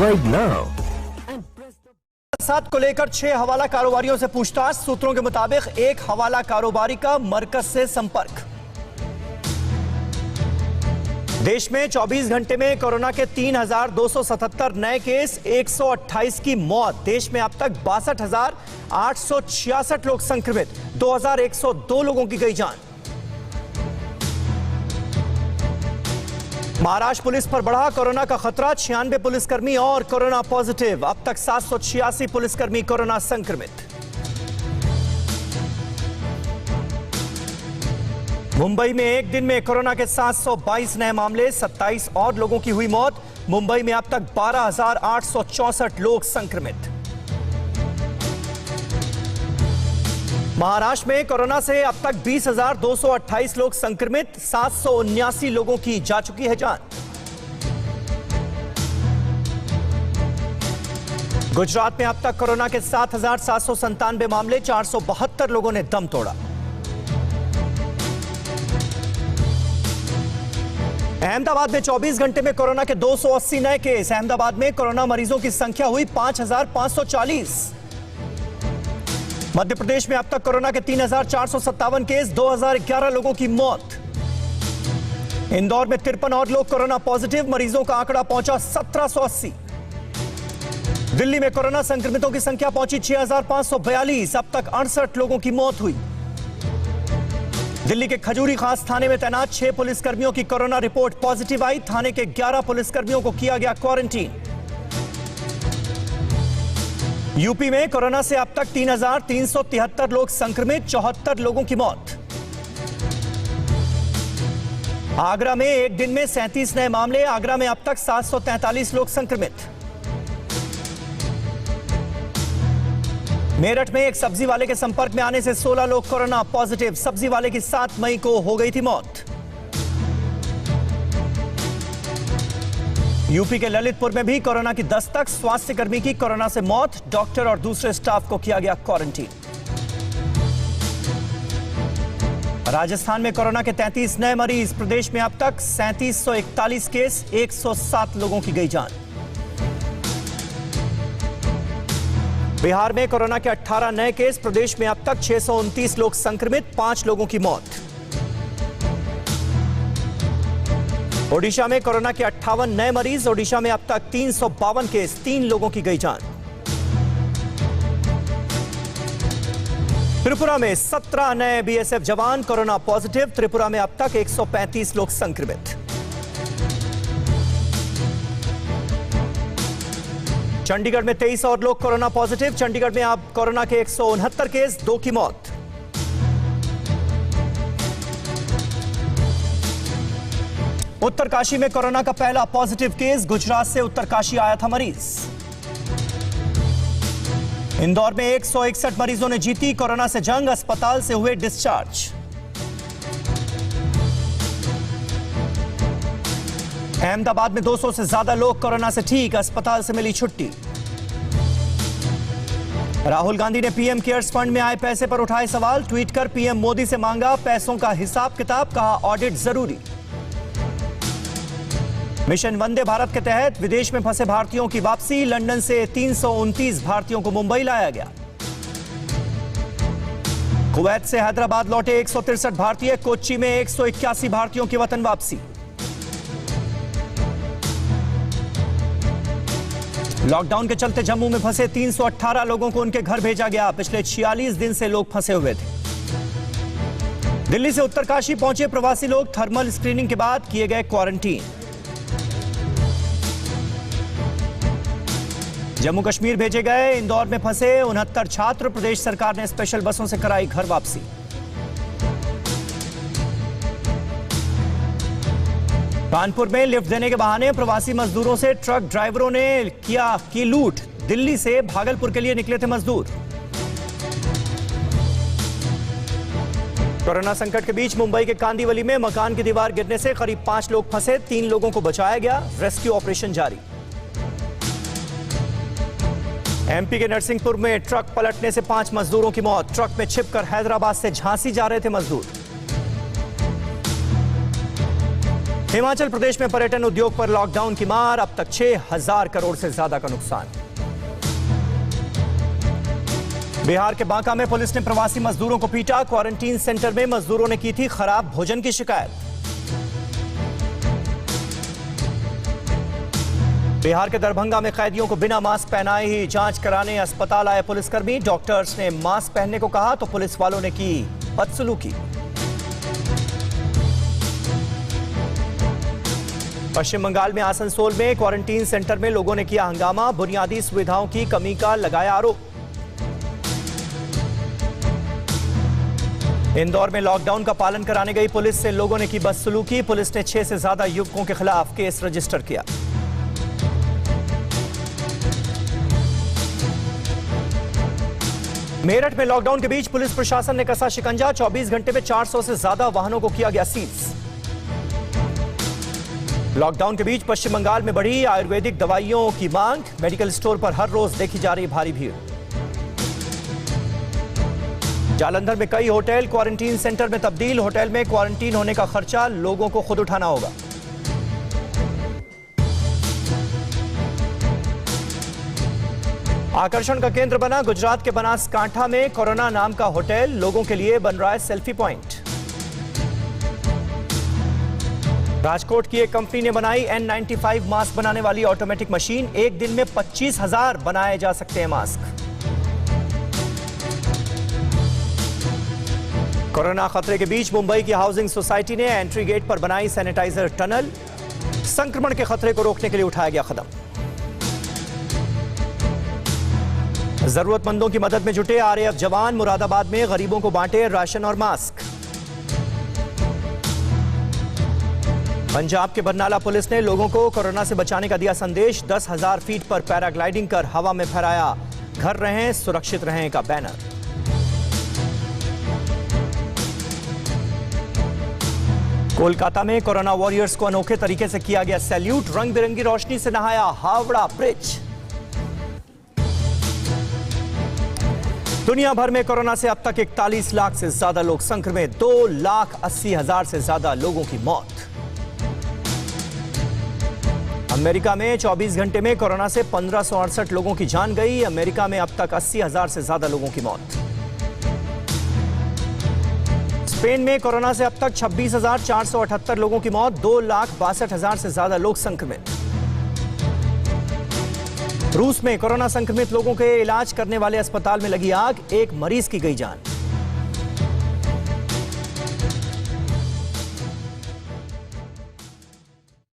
Subscribe now. साथ को लेकर 6 हवाला कारोबारियों से पूछताछ। सूत्रों के मुताबिक एक हवाला कारोबारी का मरकज से संपर्क। देश में 24 घंटे में कोरोना के 3,277 नए केस, 128 की मौत। देश में अब तक 62,866 लोग संक्रमित, 2,102 लोगों की गई जान। महाराष्ट्र पुलिस पर बढ़ा कोरोना का खतरा, 96 पुलिसकर्मी और कोरोना पॉजिटिव। अब तक 786 पुलिसकर्मी कोरोना संक्रमित। मुंबई में एक दिन में कोरोना के 722 नए मामले, 27 और लोगों की हुई मौत। मुंबई में अब तक 12,864 लोग संक्रमित। महाराष्ट्र में कोरोना से अब तक 20,228 लोग संक्रमित, 779 लोगों की जा चुकी है जान। गुजरात में अब तक कोरोना के 7,797 मामले, 472 लोगों ने दम तोड़ा। अहमदाबाद में 24 घंटे में कोरोना के 280 नए केस। अहमदाबाद में कोरोना मरीजों की संख्या हुई 5,540। मध्य प्रदेश में अब तक कोरोना के 3,457 केस, 2,011 लोगों की मौत। इंदौर में 53 और लोग कोरोना पॉजिटिव, मरीजों का आंकड़ा पहुंचा 1,780। दिल्ली में कोरोना संक्रमितों की संख्या पहुंची 6,542, अब तक 68 लोगों की मौत हुई। दिल्ली के खजूरी खास थाने में तैनात 6 पुलिसकर्मियों की कोरोना रिपोर्ट पॉजिटिव आई। थाने के 11 पुलिसकर्मियों को किया गया क्वारंटीन। यूपी में कोरोना से अब तक 3,373 लोग संक्रमित, 74 लोगों की मौत। आगरा में एक दिन में 37 नए मामले, आगरा में अब तक 743 लोग संक्रमित। मेरठ में एक सब्जी वाले के संपर्क में आने से 16 लोग कोरोना पॉजिटिव, सब्जी वाले की 7 मई को हो गई थी मौत। यूपी के ललितपुर में भी कोरोना की दस्तक, स्वास्थ्य कर्मी की कोरोना से मौत, डॉक्टर और दूसरे स्टाफ को किया गया क्वारंटीन। राजस्थान में कोरोना के 33 नए मरीज, प्रदेश में अब तक 3,741 केस, 107 लोगों की गई जान। बिहार में कोरोना के 18 नए केस, प्रदेश में अब तक 629 लोग संक्रमित, 5 लोगों की मौत। ओडिशा में कोरोना के 58 नए मरीज, ओडिशा में अब तक 352 केस, 3 लोगों की गई जान। त्रिपुरा में 17 नए बीएसएफ जवान कोरोना पॉजिटिव, त्रिपुरा में अब तक 135 लोग संक्रमित। चंडीगढ़ में 23 और लोग कोरोना पॉजिटिव, चंडीगढ़ में अब कोरोना के 169 केस, 2 की मौत। उत्तरकाशी में कोरोना का पहला पॉजिटिव केस, गुजरात से उत्तरकाशी आया था मरीज। इंदौर में 161 मरीजों ने जीती कोरोना से जंग, अस्पताल से हुए डिस्चार्ज। अहमदाबाद में 200 से ज्यादा लोग कोरोना से ठीक, अस्पताल से मिली छुट्टी। राहुल गांधी ने पीएम केयर्स फंड में आए पैसे पर उठाए सवाल, ट्वीट कर पीएम मोदी से मांगा पैसों का हिसाब किताब, कहा ऑडिट जरूरी। मिशन वंदे भारत के तहत विदेश में फंसे भारतीयों की वापसी, लंदन से 329 भारतीयों को मुंबई लाया गया। कुवैत से हैदराबाद लौटे 163 भारतीय, कोच्चि में 181 भारतीयों की वतन वापसी। लॉकडाउन के चलते जम्मू में फंसे 318 लोगों को उनके घर भेजा गया। पिछले 46 दिन से लोग फंसे हुए थे। दिल्ली से उत्तरकाशी पहुंचे प्रवासी लोग थर्मल स्क्रीनिंग के बाद किए गए क्वारंटीन। जम्मू कश्मीर भेजे गए इंदौर में फंसे 69 छात्र, प्रदेश सरकार ने स्पेशल बसों से कराई घर वापसी। कानपुर में लिफ्ट देने के बहाने प्रवासी मजदूरों से ट्रक ड्राइवरों ने की लूट, दिल्ली से भागलपुर के लिए निकले थे मजदूर। कोरोना संकट के बीच मुंबई के कांदिवली में मकान की दीवार गिरने से करीब 5 लोग फंसे, 3 लोगों को बचाया गया, रेस्क्यू ऑपरेशन जारी। एमपी के नरसिंहपुर में ट्रक पलटने से 5 मजदूरों की मौत, ट्रक में छिपकर हैदराबाद से झांसी जा रहे थे मजदूर। हिमाचल प्रदेश में पर्यटन उद्योग पर लॉकडाउन की मार, अब तक 6,000 करोड़ से ज्यादा का नुकसान। बिहार के बांका में पुलिस ने प्रवासी मजदूरों को पीटा, क्वारंटीन सेंटर में मजदूरों ने की थी खराब भोजन की शिकायत। बिहार के दरभंगा में कैदियों को बिना मास्क पहनाए ही जांच कराने अस्पताल आए पुलिसकर्मी, डॉक्टर्स ने मास्क पहनने को कहा तो पुलिस वालों ने की बदसलूकी। पश्चिम बंगाल में आसनसोल में क्वारंटीन सेंटर में लोगों ने किया हंगामा, बुनियादी सुविधाओं की कमी का लगाया आरोप। इंदौर में लॉकडाउन का पालन कराने गई पुलिस से लोगों ने की बदसलूकी, पुलिस ने 6 से ज्यादा युवकों के खिलाफ केस रजिस्टर किया। मेरठ में लॉकडाउन के बीच पुलिस प्रशासन ने कसा शिकंजा, 24 घंटे में 400 से ज्यादा वाहनों को किया गया सीज। लॉकडाउन के बीच पश्चिम बंगाल में बढ़ी आयुर्वेदिक दवाइयों की मांग, मेडिकल स्टोर पर हर रोज देखी जा रही भारी भीड़। जालंधर में कई होटल क्वारंटीन सेंटर में तब्दील, होटल में क्वारंटीन होने का खर्चा लोगों को खुद उठाना होगा। आकर्षण का केंद्र बना गुजरात के बनासकांठा में कोरोना नाम का होटल, लोगों के लिए बन रहा है सेल्फी पॉइंट। राजकोट की एक कंपनी ने बनाई N95 मास्क बनाने वाली ऑटोमेटिक मशीन, एक दिन में 25,000 बनाए जा सकते हैं मास्क। कोरोना खतरे के बीच मुंबई की हाउसिंग सोसाइटी ने एंट्री गेट पर बनाई सैनिटाइजर टनल, संक्रमण के खतरे को रोकने के लिए उठाया गया कदम। जरूरतमंदों की मदद में जुटे RAF जवान, मुरादाबाद में गरीबों को बांटे राशन और मास्क। पंजाब के बरनाला पुलिस ने लोगों को कोरोना से बचाने का दिया संदेश, 10,000 फीट पर पैराग्लाइडिंग कर हवा में फहराया घर रहें सुरक्षित रहें का बैनर। कोलकाता में कोरोना वॉरियर्स को अनोखे तरीके से किया गया सैल्यूट, रंग बिरंगी रोशनी से नहाया हावड़ा ब्रिज। दुनिया भर में कोरोना से अब तक 41 लाख से ज्यादा लोग संक्रमित, 2,80,000 से ज्यादा लोगों की मौत। अमेरिका में 24 घंटे में कोरोना से 1568 लोगों की जान गई, अमेरिका में अब तक 80,000 से ज्यादा लोगों की मौत। स्पेन में कोरोना से अब तक 26,478 लोगों की मौत, 2,62,000 से ज्यादा लोग संक्रमित। रूस में कोरोना संक्रमित लोगों के इलाज करने वाले अस्पताल में लगी आग, एक मरीज की गई जान।